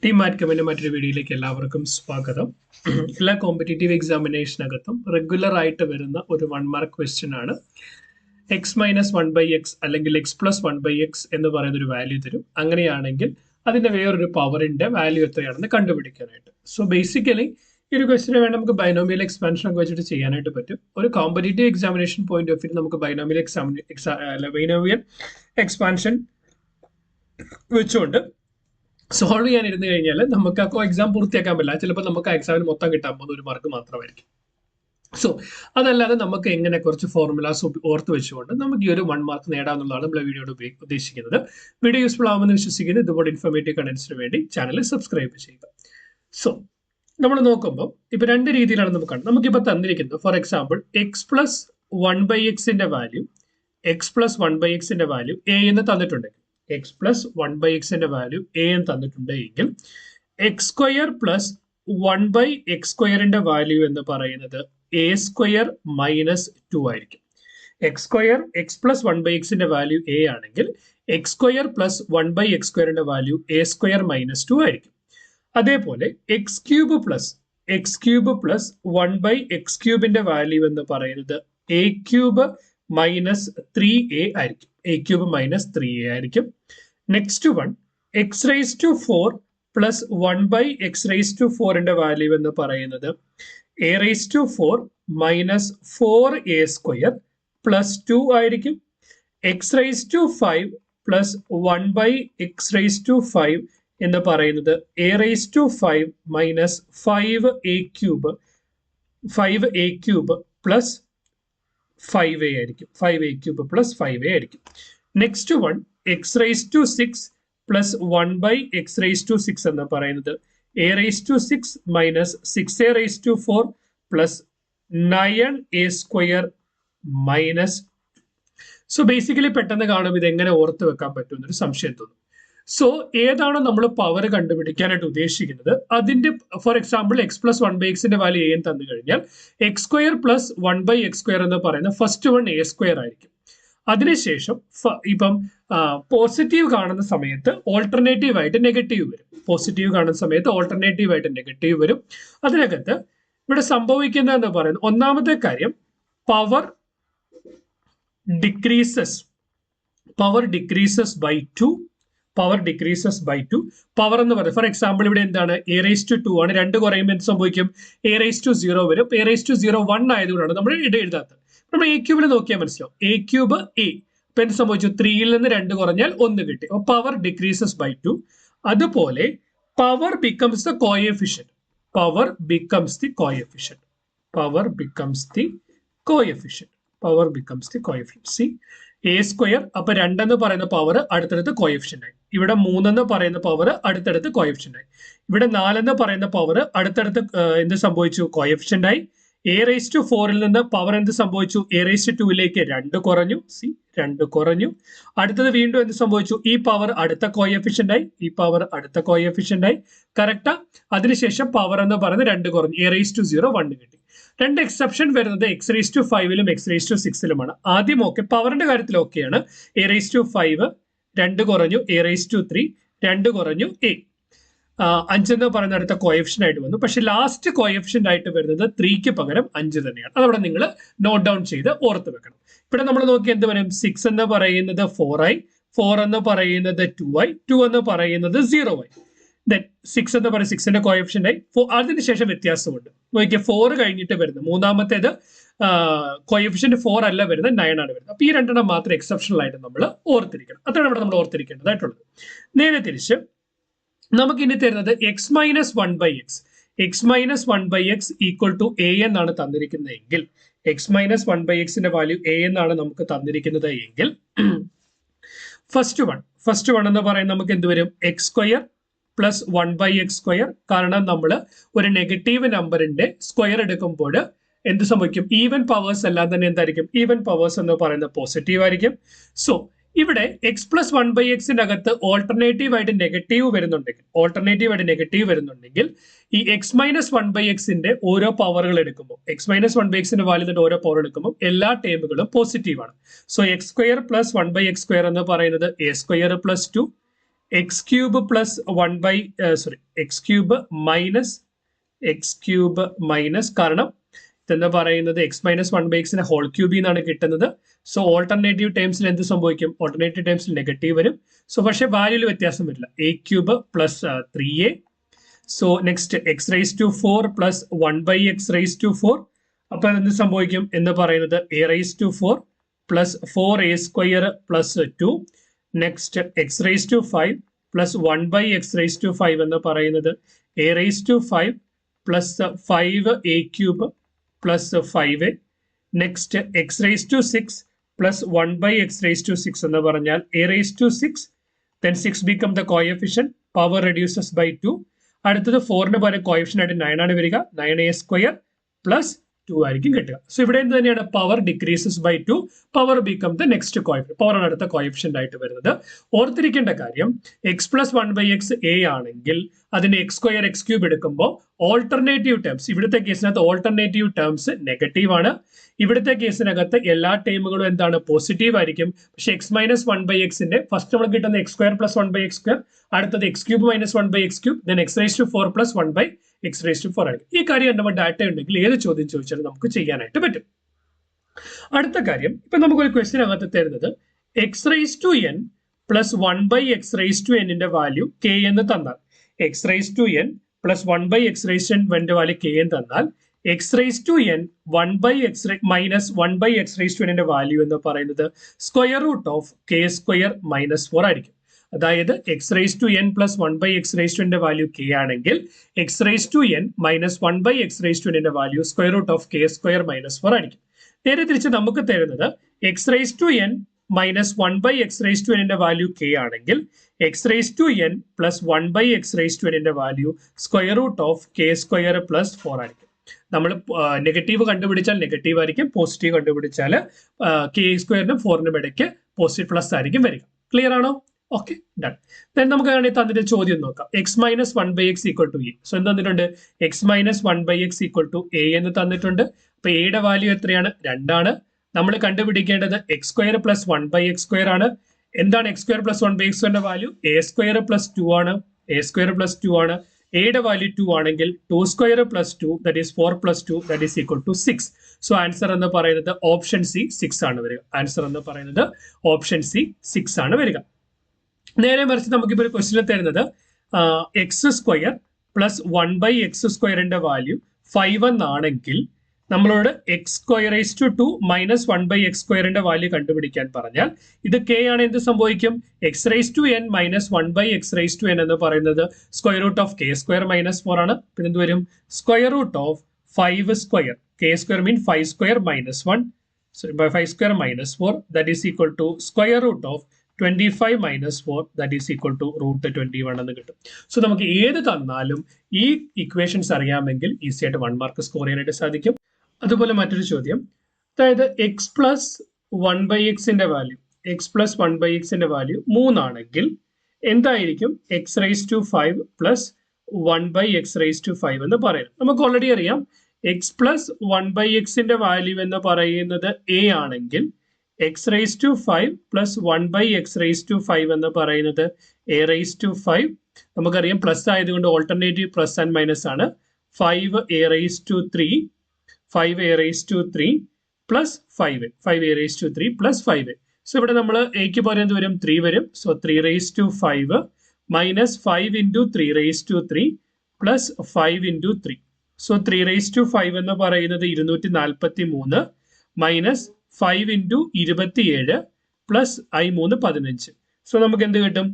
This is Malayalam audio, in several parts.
ടീം മാറ്റ്കമിന്റെ മറ്റൊരു വീഡിയോയിലേക്ക് എല്ലാവർക്കും സ്വാഗതം. എല്ലാ കോമ്പറ്റേറ്റീവ് എക്സാമിനേഷനകത്തും റെഗുലർ ആയിട്ട് വരുന്ന ഒരു 1 മാർക്ക് ക്വസ്റ്റ്യൻ ആണ്. എക്സ് മൈനസ് 1/x അല്ലെങ്കിൽ എക്സ് പ്ലസ് 1/x എന്ന് പറയുന്ന ഒരു വാല്യൂ തരും. അങ്ങനെയാണെങ്കിൽ അതിന്റെ വേറൊരു പവറിന്റെ വാല്യൂ എത്രയാണെന്ന് കണ്ടുപിടിക്കാനായിട്ട്. സോ ബേസിക്കലി ഈ ഒരു ക്വസ്റ്റിന് വേണ്ടി നമുക്ക് ബൈനോമിയൽ എക്സ്പാൻഷൻ ഒക്കെ വെച്ചിട്ട് ചെയ്യാനായിട്ട് പറ്റും. ഒരു competitive examination point of view നമുക്ക് ബൈനോമിയൽ എക്സ്പാൻഷൻ വെച്ചുകൊണ്ട് സോൾവ് ചെയ്യാനിരുന്നു കഴിഞ്ഞാൽ നമുക്ക് ആ എക്സാം പൂർത്തിയാക്കാൻ പറ്റില്ല. ചിലപ്പോൾ നമുക്ക് ആ എക്സാമിന് മൊത്തം കിട്ടാൻ പോകുന്ന ഒരു മാർക്ക് മാത്രമായിരിക്കും. സോ അതല്ലാതെ നമുക്ക് എങ്ങനെ കുറച്ച് ഫോർമുലാസ് ഓർത്ത് വെച്ചുകൊണ്ട് നമുക്ക് ഈ ഒരു 1 മാർക്ക് നേടാമെന്നുള്ളതാണ് നമ്മൾ വീഡിയോയുടെ ഉദ്ദേശിക്കുന്നത്. വീഡിയോ യൂസ്ഫുൾ ആവുമെന്ന് വിശ്വസിക്കുന്നത്. ഇതുപോലെ ഇൻഫോർമേറ്റീവ് കണ്ടന്റ്സിന് വേണ്ടി ചാനൽ സബ്സ്ക്രൈബ് ചെയ്യുക. സോ നമ്മൾ നോക്കുമ്പോൾ ഇപ്പൊ രണ്ട് രീതിയിലാണ് നമുക്ക് കാണുന്നത്. നമുക്കിപ്പോൾ തന്നിരിക്കുന്നത് ഫോർ എക്സാമ്പിൾ എക്സ് പ്ലസ് 1/xന്റെ വാല്യൂ ന്റെ വാല്യൂ എ എന്ന് തന്നിട്ടുണ്ടെങ്കിൽ എക്സ് പ്ലസ് 1/xന്റെ വാല്യൂ എ എന്ന് തന്നിട്ടുണ്ടെങ്കിൽ എക്സ് സ്ക്വയർ പ്ലസ് 1/x²ന്റെ വാല്യൂ എന്ന് പറയുന്നത് എ സ്ക്വയർ മൈനസ് 2 ആയിരിക്കും. എക്സ് പ്ലസ് 1/xന്റെ വാല്യൂ എ ആണെങ്കിൽ എക്സ് സ്ക്വയർ പ്ലസ് 1/x²ന്റെ വാല്യൂ എ സ്ക്വയർ മൈനസ് 2 ആയിരിക്കും. അതേപോലെ X cube plus 1/x³ value എന്ന് പറയുന്നത് എ ക്യൂബ് മൈനസ് 3a ആയിരിക്കും. ആയിരിക്കും. Next one x raise to 4 plus 1/x⁴ value എന്ന് പറയുന്നത് a raise to 4 minus 4a² plus 2 ആയിരിക്കും. X raise to 5 plus 1/x⁵ എന്ന് പറയുന്നത് a raise to 5 minus 5a³ plus 5a ആയിരിക്കും. 5a³ പ്ലസ് 5a ആയിരിക്കും. Next one x raise to 6 plus 1/x⁵ എന്ന് പറയുന്നത് a raise to 6 minus 6a⁴ plus 9a² minus. So basically പെട്ടെന്ന് കാണുമ്പോൾ ഇത് എങ്ങനെ ഓർത്ത് വെക്കാൻ പറ്റും എന്നൊരു സംശയം തോന്നും. സോ ഏതാണോ നമ്മൾ പവർ കണ്ടുപിടിക്കാനായിട്ട് ഉദ്ദേശിക്കുന്നത് അതിന്റെ ഫോർ എക്സാമ്പിൾ എക്സ് പ്ലസ് 1/xന്റെ വാല്യൂ എ തന്നു കഴിഞ്ഞാൽ എക്സ് സ്ക്വയർ പ്ലസ് 1/x² എന്ന് പറയുന്ന ഫസ്റ്റ് വൺ a² ആയിരിക്കും. അതിനുശേഷം ഇപ്പം പോസിറ്റീവ് കാണുന്ന സമയത്ത് ഓൾട്ടർനേറ്റീവ് ആയിട്ട് നെഗറ്റീവ് വരും. അതിനകത്ത് ഇവിടെ സംഭവിക്കുന്നത് എന്ന് പറയുന്നത് ഒന്നാമത്തെ കാര്യം power decreases by 2. Power power എന്ന് പറയുന്നത് ഫോർ എക്സാമ്പിൾ ഇവിടെ എന്താണ് എ റൈസ് ടു 2 ആണ്. 2 കുറയുമ്പോൾ എന്ത് സംഭവിക്കും? എ റൈസ് ടു 0 വരും. എ റൈസ് ടു 0 1 ആയതുകൊണ്ടാണ് നമ്മൾ എഴുതാത്തത്. നമ്മൾ എ ക്യൂബിൽ നോക്കിയാൽ മനസ്സിലാവും. എ ക്യൂബ് എ ഇപ്പൊ എന്ത് സംഭവിച്ചു? 3ൽ നിന്ന് 2 കുറഞ്ഞാൽ 1 കിട്ടി. അപ്പൊ പവർ ഡിക്രീസസ് ബൈ 2. അതുപോലെ power becomes the coefficient. C a square അപ്പൊ 2 എന്ന് പറയുന്ന പവർ അടുത്തടുത്ത് കോഎഫിഷ്യന്റ് ആയി. ഇവിടെ 3 എന്ന് പറയുന്ന പവർ അടുത്തടുത്ത് കോഎഫിഷ്യന്റ് ആയി. ഇവിടെ 4 എന്ന് പറയുന്ന പവർ അടുത്തടുത്ത് എന്ത് സംഭവിച്ചു? കോഎഫിഷ്യന്റ് ആയി. എ റൈസ് ടു 4ൽ നിന്ന് പവർ എന്ത് സംഭവിച്ചു? എ റൈസ് ടു 2ലേക്ക് 2 കുറഞ്ഞു. 2 കുറഞ്ഞു. അടുത്തത് വീണ്ടും എന്ത് സംഭവിച്ചു? ഈ പവർ അടുത്ത കോഎഫിഷ്യന്റ് ആയി. കറക്റ്റാ? അതിനുശേഷം പവർ എന്ന് പറയുന്നത് 2 കുറഞ്ഞു. എ റൈസ് ടു 0 1 കിട്ടി. 2 എക്സെപ്ഷൻ വരുന്നത് എക്സ് റൈസ് ടു 5ലും എക്സ് റൈസ് ടു 6ലുമാണ്. ആദ്യം ഓക്കെ, പവറിന്റെ കാര്യത്തിൽ ഓക്കെയാണ്. എ റൈസ് ടു 5 2 കുറഞ്ഞു. എ റൈസ് ടു 3 2 കുറഞ്ഞു. 5 എന്ന് പറയുന്ന അടുത്ത കോഎഫിഷ്യന്റ് ആയിട്ട് വന്നു. പക്ഷെ ലാസ്റ്റ് കോഎഫിഷ്യന്റ് ആയിട്ട് വരുന്നത് 3ക്ക് പകരം 5 തന്നെയാണ്. അതവിടെ നിങ്ങൾ നോട്ട് ഡൗൺ ചെയ്ത് ഓർത്ത് വെക്കണം. ഇവിടെ നമ്മൾ നോക്കി എന്ത് വരും? 6 എന്ന് പറയുന്നത് 4 ആയി. 4 എന്ന് പറയുന്നത് 2 ആയി. 2 എന്ന് പറയുന്നത് 0 ആയി. ദെൻ 6 എന്ന് പറയുന്നത് 6ന്റെ കോഎഫിഷ്യന്റ് ആയി. അതിനുശേഷം വ്യത്യാസമുണ്ട്. നോക്കിയ 4 കഴിഞ്ഞിട്ട് വരുന്നത് മൂന്നാമത്തേത് കോഎഫിഷ്യന്റ് 4 അല്ല വരുന്നത് 9 ആണ് വരുന്നത്. അപ്പൊ ഈ രണ്ടെണ്ണം മാത്രം എക്സെപ്ഷണൽ ആയിട്ട് നമ്മൾ ഓർത്തിരിക്കണം. അതാണ് ഇവിടെ നമ്മൾ ഓർത്തിരിക്കേണ്ടതായിട്ടുള്ളത്. നേരെ തിരിച്ച് നമുക്ക് ഇനി തരുന്നത് x minus 1/x equal to a എന്നാണ് തന്നിരിക്കുന്നതെങ്കിൽ എക്സ് മൈനസ് 1/xന്റെ വാല്യൂ എ എന്നാണ് നമുക്ക് തന്നിരിക്കുന്നത് എങ്കിൽ ഫസ്റ്റ് വൺ എന്ന് പറയുന്നത് നമുക്ക് എന്ത് വരും? X square plus 1/x². കാരണം നമ്മൾ ഒരു നെഗറ്റീവ് നമ്പറിന്റെ സ്ക്വയർ എടുക്കുമ്പോൾ എന്ത് സംഭവിക്കും? ഈവൻ പവേഴ്സ് എല്ലാം തന്നെ എന്തായിരിക്കും? ഈവൻ പവേഴ്സ് എന്ന് പറയുന്നത് പോസിറ്റീവ് ആയിരിക്കും. സോ ഇവിടെ എക്സ് പ്ലസ് 1/xന്റെ അകത്ത് ഓൾട്ടർനേറ്റീവ് ആയിട്ട് നെഗറ്റീവ് വരുന്നുണ്ടെങ്കിൽ ഈ എക്സ് മൈനസ് 1/xന്റെ ഓരോ പവറുകൾ എടുക്കുമ്പോൾ ന്റെ വാല്യൂ ഓരോ പവർ എടുക്കുമ്പോൾ എല്ലാ ടേമുകളും പോസിറ്റീവ് ആണ്. So X square plus 1/x² എന്ന് പറയുന്നത് a square plus 2. X cube plus X cube minus കാരണം ഇതെന്ന് പറയുന്നത് എക്സ് മൈനസ് 1/x ഹോൾ ക്യൂബിൽ നിന്നാണ് കിട്ടുന്നത്. സോ ഓൾട്ടർനേറ്റീവ് ടേംസിൽ എന്ത് സംഭവിക്കും? ഓൾട്ടർനേറ്റീവ് ടേംസിൽ നെഗറ്റീവ് വരും. സോ പക്ഷേ വാല്യൂല് വ്യത്യാസം വരില്ല. A cube plus 3a. So next x raise to 4 plus 1/x raise to 4. അപ്പൊ എന്ത് സംഭവിക്കും എന്ന് പറയുന്നത് a raise to 4 plus 4a² plus 2. Next x raise to 5 plus 1/x raise to 5 എന്ന് പറയുന്നത് a raise to 5 plus 5a cube plus 5a. Next x raise to 6 plus 1/x raise to 6 എന്ന് പറഞ്ഞാൽ A raise to 6. then 6 become the coefficient, power reduces by 2. അടുത്തത് 4ന് പകരം കോഎഫിഷ്യന്റ് ആയിട്ട് 9 ആണ് വരിക. 9a² പ്ലസ് 2 ആയിരിക്കും കിട്ടുക. സോ ഇവിടെ എന്ത് തന്നെയാണ്? Power decreases by 2, power become the next coefficient, power ആണ് അടുത്ത കോഎഫിഷ്യന്റ് ആയിട്ട് വരുന്നത്. ഓർത്തിരിക്കേണ്ട കാര്യം എക്സ് പ്ലസ് 1/x a ആണെങ്കിൽ അതിന്റെ x² x³ എടുക്കുമ്പോൾ ഓൾട്ടർനേറ്റീവ് ടേംസ്, ഇവിടുത്തെ കേസിനകത്ത് ഓൾട്ടർനേറ്റീവ് ടേംസ് നെഗറ്റീവ് ആണ്. ഇവിടുത്തെ കേസിനകത്ത് എല്ലാ ടേമുകളും എന്താണ്? പോസിറ്റീവ് ആയിരിക്കും. പക്ഷെ എക്സ് മൈനസ് 1/xന്റെ ഫസ്റ്റ് നമ്മൾ കിട്ടുന്ന x² പ്ലസ് 1/x², അടുത്തത് x³ minus 1/x³, then x raise to 4 plus 1/x raise to 4 ആയിരിക്കും. ഈ കാര്യം നമ്മുടെ ഡാറ്റ ഉണ്ടെങ്കിൽ ഏത് ചോദ്യം ചോദിച്ചാലും നമുക്ക് ചെയ്യാനായിട്ട് പറ്റും. അടുത്ത കാര്യം, ഇപ്പൊ നമുക്കൊരു ക്വസ്റ്റ്യൻ അകത്ത് തരുന്നത് x raise to n plus 1/x raise to n value k എന്ന് തന്നാൽ, x raise to n plus 1/x raise to n value k എന്ന് തന്നാൽ x raise to n minus 1/x raise to n value എന്ന് പറയുന്നത് square root of k² minus 4 ആയിരിക്കും. അതായത് x raise to n plus 1/x raise to n value k ആണെങ്കിൽ x raise to n minus 1/x raise to n value square root of k² minus 4 ആയിരിക്കും. നേരെ തിരിച്ച് നമുക്ക് തരുന്നത് x raise to n minus 1/x raise to n value k ആണെങ്കിൽ x raise to n plus 1/x raise to n value square root of k² plus 4 ആയിരിക്കും. നമ്മൾ നെഗറ്റീവ് കണ്ടുപിടിച്ചാൽ നെഗറ്റീവ് ആയിരിക്കും, പോസിറ്റീവ് കണ്ടുപിടിച്ചാൽ k²നും 4നും ഇടയ്ക്ക് പോസിറ്റീവ് പ്ലസ് ആയിരിക്കും വരിക. ക്ലിയർ ആണോ? Okay, done. ദെൻ നമുക്ക് വേണമെങ്കിൽ തന്നിട്ട് ചോദ്യം നോക്കാം. X minus 1/x equal to a. So എന്ത് തന്നിട്ടുണ്ട്? X minus 1/x equal to a എന്ന് തന്നിട്ടുണ്ട്. അപ്പൊ എയുടെ വാല്യൂ എത്രയാണ്? 2 ആണ്. നമ്മൾ കണ്ടുപിടിക്കേണ്ടത് x² പ്ലസ് 1/x² ആണ്. എന്താണ് x² plus 1/x² value? a² plus 2 ആണ്. a² പ്ലസ് 2 ആണ്. എയുടെ വാല്യൂ 2 ആണെങ്കിൽ 2² plus 2 that is 4 plus 2 that is equal to 6. So answer എന്ന് പറയുന്നത് ഓപ്ഷൻ സി 6 ആണ് വരിക. ആൻസർ എന്ന് പറയുന്നത് ഓപ്ഷൻ സി 6 ആണ് വരിക. നേരെ മറിച്ച് നമുക്കിപ്പോൾ ഒരു ക്വസ്റ്റ്യൻ തരുന്നത് x² പ്ലസ് 1/x² വാല്യൂ 5 എന്നാണെങ്കിൽ നമ്മളോട് x² raise to 2 minus 1/x² value കണ്ടുപിടിക്കാൻ പറഞ്ഞാൽ ഇത് k ആണ്. എന്ത് സംഭവിക്കും? X raise to n minus 1/x raise to n എന്ന് പറയുന്നത് square root of k² minus 4 ആണ്. പിന്നെ എന്ത് വരും? Square root of 5². k² mean 5² minus 1, 5² minus 4 that is equal to square root of 25 minus 4 that is equal to root 21 എന്ന് കിട്ടും. സോ നമുക്ക് ഏത് തന്നാലും ഈ ഇക്വേഷൻസ് അറിയാമെങ്കിൽ ഈസി ആയിട്ട് 1 മാർക്ക് സ്കോർ ചെയ്യാനായിട്ട് സാധിക്കും. അതുപോലെ മറ്റൊരു ചോദ്യം, അതായത് x plus 1/x value, x plus 1/x value 3 ആണെങ്കിൽ എന്തായിരിക്കും x raise to 5 plus 1/x raise to 5 എന്ന് പറയുന്നത്? നമുക്ക് ഓൾറെഡി അറിയാം എക്സ് പ്ലസ് 1/x വാല്യൂ എന്ന് പറയുന്നത് എ ആണെങ്കിൽ x raise to 5 plus 1/x raise to 5 എന്ന് പറയുന്നത് എ റൈസ് ടു 5. നമുക്കറിയാം പ്ലസ് ആയതുകൊണ്ട് ഓൾട്ടർനേറ്റീവ് പ്ലസ് ആൻഡ് മൈനസ് ആണ്. 5a raise to 3 5a raise to 3 plus 5a raise to 3 plus 5a. So ഇവിടെ നമ്മൾ എക്ക് പകരം എന്ത് വരും? 3 വരും. So 3 raise to 5 minus 5 into 3 raise to 3 plus 5 into 3. So 3 raise to 5 എന്ന് പറയുന്നത് 243 minus 5 into 27 plus i3 15. So നമുക്ക് എന്ത് കിട്ടും?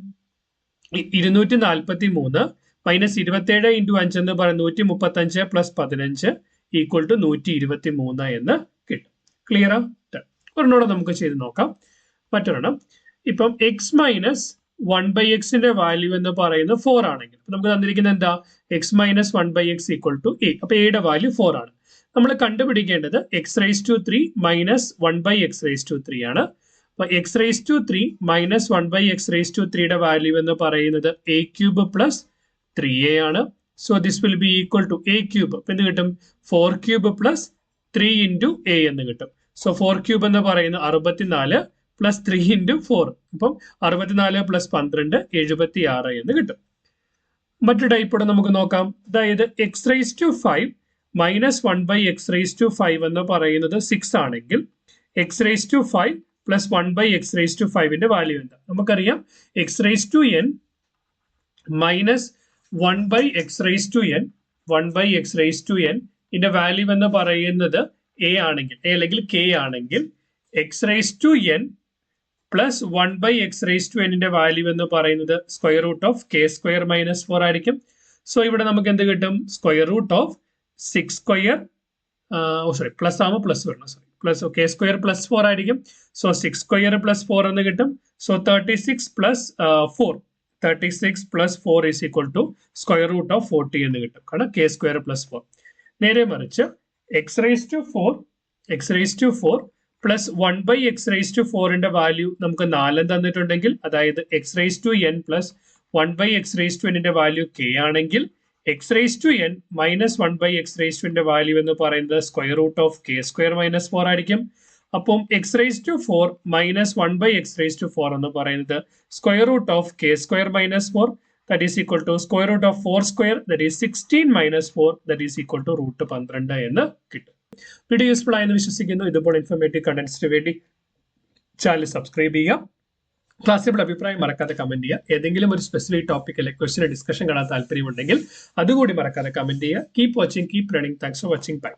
243 മൈനസ് 27 ഇൻറ്റു 5 എന്ന് പറയുന്നത് 135 പ്ലസ് 15 ഈക്വൽ ടു 123 എന്ന് കിട്ടും. ക്ലിയർ ആ? ഒരെണ്ണോടെ നമുക്ക് ചെയ്ത് നോക്കാം. മറ്റൊരെണ്ണം, ഇപ്പം എക്സ് മൈനസ് 1/x വാല്യൂ എന്ന് പറയുന്നത് 4 ആണെങ്കിൽ നമുക്ക് തന്നിരിക്കുന്നത് എന്താ? X minus 1/x equal to a. അപ്പൊ എയുടെ വാല്യൂ 4 ആണ്. നമ്മൾ കണ്ടുപിടിക്കേണ്ടത് x raise to 3 minus 1/x raise to 3 ആണ്. അപ്പൊ x raise to 3 minus 1/x raise to 3യുടെ വാല്യൂ എന്ന് പറയുന്നത് a³ പ്ലസ് 3a ആണ്. So this will be equal to a³. അപ്പൊ എന്ത് കിട്ടും? 4³ പ്ലസ് 3 ഇൻറ്റു a എന്ന് കിട്ടും. സോ 4³ എന്ന് പറയുന്നത് 64 പ്ലസ് 3 ഇൻറ്റു 4. അപ്പം 64 പ്ലസ് 12 76 എന്ന് കിട്ടും. മറ്റു ടൈപ്പോടെ നമുക്ക് നോക്കാം. അതായത് x raise to 5 minus 1/(x⁵5) എന്ന് പറയുന്നത് 6 ആണെങ്കിൽ x raise to 5 plus 1/(x⁵5) value എന്താ? നമുക്കറിയാം x⁴n മൈനസ് 1/(x⁴n 1/(x⁴n) ഇതിന്റെ വാല്യൂ എന്ന് പറയുന്നത് a ആണെങ്കിൽ, a അല്ലെങ്കിൽ k ആണെങ്കിൽ x⁴n പ്ലസ് 1/(x⁴n) വാല്യൂ എന്ന് പറയുന്നത് square root of k² minus 4 ആയിരിക്കും. സോ ഇവിടെ നമുക്ക് എന്ത് കിട്ടും? സ്ക്വയർ റൂട്ട് ഓഫ് 6² പ്ലസ് ആവുമ്പോൾ പ്ലസ് വരണം, പ്ലസ് k² പ്ലസ് 4 ആയിരിക്കും. സോ 6² പ്ലസ് 4 എന്ന് കിട്ടും. So 36 plus 4 36 plus 4 is equal to square root of 40 എന്ന് കിട്ടും. കാരണം k² പ്ലസ് 4. നേരെ മറിച്ച് x⁴ പ്ലസ് 1/(x⁴ വാല്യൂ നമുക്ക് 4 തന്നിട്ടുണ്ടെങ്കിൽ, അതായത് x⁴n plus 1/(x⁴n value k ആണെങ്കിൽ x⁴n മൈനസ് 1/(x⁴n വാല്യൂ എന്ന് പറയുന്നത് square root of k² minus 4 ആയിരിക്കും. അപ്പം x⁴ മൈനസ് 1/(x⁴ എന്ന് പറയുന്നത് square root of k² minus 4, that is equal to square root of 4², that is 16 minus 4, that is equal to root 12 എന്ന് കിട്ടും. വീഡിയോ യൂസ്ഫുൾ ആയെന്ന് വിശ്വസിക്കുന്നു. ഇതുപോലെ ഇൻഫോർമേറ്റീവ് കണ്ടന്റ്സിന് വേണ്ടി ചാനൽ സബ്സ്ക്രൈബ് ചെയ്യുക. ക്ലാസ്സിലുള്ള അഭിപ്രായം മറക്കാതെ കമന്റ് ചെയ്യുക. ഏതെങ്കിലും ഒരു സ്പെസിഫിക് ടോപ്പിക്കിലെ ക്വസ്റ്റ്യൻ ഡിസ്കഷൻ കാണാൻ താല്പര്യമുണ്ടെങ്കിൽ അതുകൂടി മറക്കാതെ കമന്റ് ചെയ്യുക. Keep watching, keep running. Thanks for watching. By.